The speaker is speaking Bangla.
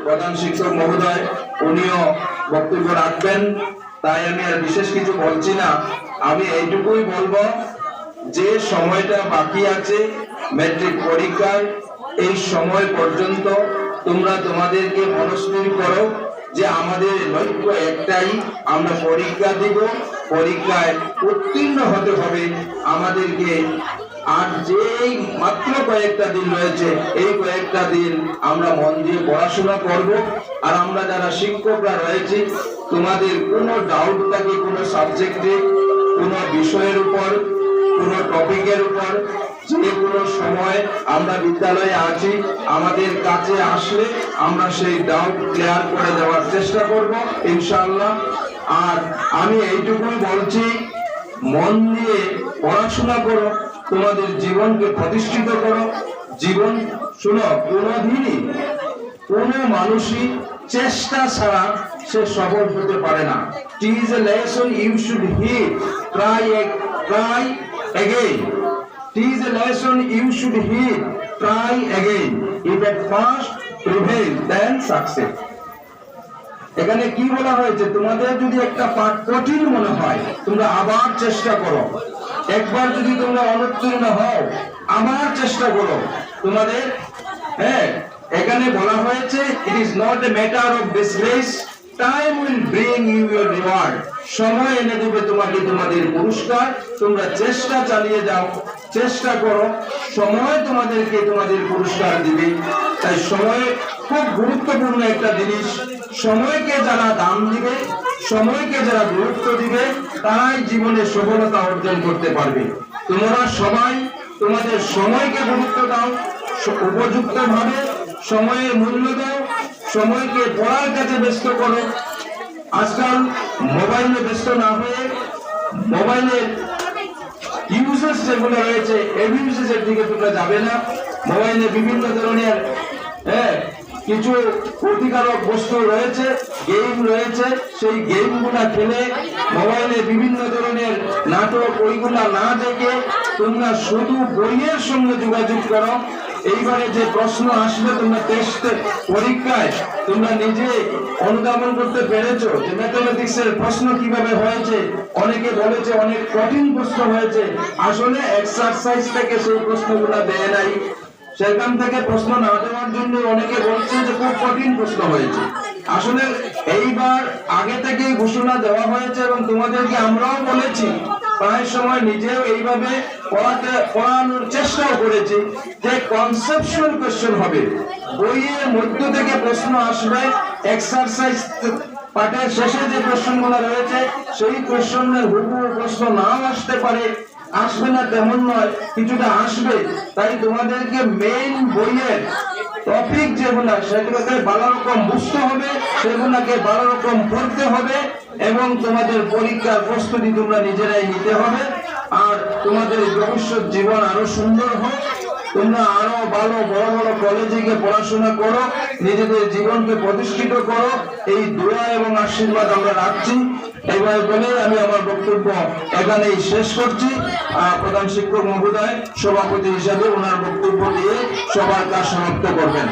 প্রধান শিক্ষক মহোদয় উনিও বক্তব্য রাখবেন, তাই আমি আর বিশেষ কিছু বলছি না। আমি এইটুকুই বলবো যে সময়টা বাকি আছে ম্যাট্রিক পরীক্ষার, এই সময় পর্যন্ত তোমরা তোমাদেরকে মনস্থির করো যে আমাদের লক্ষ্য একটাই, আমরা পরীক্ষা দিব, পরীক্ষায় উত্তীর্ণ হতে হবে আমাদেরকে। আর যেই মাত্র কয়েকটা দিন রয়েছে, এই কয়েকটা দিন আমরা মন দিয়ে পড়াশোনা করব। আর আমরা যারা শিক্ষকরা রয়েছি, তোমাদের কোনো ডাউট থাকে কোনো সাবজেক্টে, কোনো বিষয়ের উপর, কোনো টপিকের উপর, যে কোনো সময় আমরা বিদ্যালয়ে আছি, আমাদের কাছে আসলে আমরা সেই ডাউট ক্লিয়ার করে দেওয়ার চেষ্টা করব ইনশাআল্লাহ। আর আমি এইটুকুই বলছি, মন দিয়ে পড়াশোনা করো, তোমাদের জীবনকে প্রতিষ্ঠিত করো। জীবন শুনো, কোনোদিনই কোনো মানুষই চেষ্টা ছাড়া সে সফল হতে পারে না। It is a lesson you should hear. Try again. It is a lesson you should hear. Try again. If at first prevail, then success. এখানে কি বলা হয়েছে, তোমাদের যদি একটা পাঠ কঠিন মনে হয়, তোমরা আবার চেষ্টা করো। একবার যদি তোমরা অনুত্তীর্ণ হও, আবার চেষ্টা করো তোমাদের। এখানে বলা হয়েছে, it is not a matter of disgrace, time will bring you your reward. সময় এনে দেবে তোমাকে তোমাদের পুরস্কার। তোমরা চেষ্টা চালিয়ে যাও, চেষ্টা করো, সময় তোমাদেরকে তোমাদের পুরস্কার দিবে। তাই সময় খুব গুরুত্বপূর্ণ একটা জিনিস। সময়কে যারা দাম দিবে, সময়কে যারা গুরুত্ব দিবে, তারাই জীবনে সফলতা অর্জন করতে পারবে। তোমরা সবাই তোমাদের সময়কে গুরুত্ব দাও, উপযুক্ত ভাবে সময়ের মূল্য দাও, সময়কে পড়ার কাছে ব্যস্ত করো। আজকাল মোবাইলে ব্যস্ত না হয়ে মোবাইলের ইউজেস যেগুলো রয়েছে, এবিউজেসের দিকে তোমরা যাবে না। মোবাইলে বিভিন্ন ধরনের কিছু ক্ষতিকারক বস্তু রয়েছে, গেম রয়েছে, সেই গেমগুলা খেলে, মোবাইলে বিভিন্ন ধরনের নাটক, ওইগুলা না দেখে তোমরা শুধু বইয়ের সঙ্গে যোগাযোগ করো। এইবারে যে প্রশ্ন আসবে, তোমরা টেস্ট পরীক্ষায় তোমরা নিজে অনুধাবন করতে পেরেছো যে ম্যাথমেটিক্স এর প্রশ্ন কিভাবে হয়েছে। অনেকে বলেছে অনেক কঠিন প্রশ্ন হয়েছে, আসলে এক্সারসাইজ থেকে সেই প্রশ্নগুলো দেয় নাই। সেখান থেকে প্রশ্ন না দেওয়ার জন্য অনেকে বলছে যে খুব কঠিন প্রশ্ন হয়েছে। আসলে এইবার আগে থেকে ঘোষণা দেওয়া হয়েছে এবং তোমাদেরকে আমরাও বলেছি, প্রায় সময় নিজেও এইভাবে পড়ানোর চেষ্টাও করেছি যে কনসেপচুয়াল কোশ্চেন হবে। বইয়ের মধ্য থেকে প্রশ্ন আসবে, এক্সারসাইজ পাঠের শেষে যে কোশ্চেনগুলো রয়েছে সেই কোশ্চেনের হুবহু প্রশ্ন নাও আসতে পারে, আসবে না তেমন নয়, কিছুটা আসবে। তাই তোমাদেরকে মেইন বইয়ের টপিক যেগুলা, সেগুলোকে ভালো রকম বুঝতে হবে, সেগুলোকে ভালো রকম পড়তে হবে এবং তোমাদের পরীক্ষার প্রস্তুতি তোমরা নিজেরাই নিতে হবে। আর তোমাদের ভবিষ্যৎ জীবন আরো সুন্দর হোক, তোমরা আরো ভালো বড় বড় কলেজে গিয়ে পড়াশোনা করো, নিজেদের জীবনকে প্রতিষ্ঠিত করো, এই দোয়া এবং আশীর্বাদ আমরা রাখছি। এইভাবে বলে আমি আমার বক্তব্য এখানেই শেষ করছি। প্রধান শিক্ষক মহোদয় সভাপতি হিসাবে ওনার বক্তব্য দিয়ে সবার কাজ সমাপ্ত করবেন।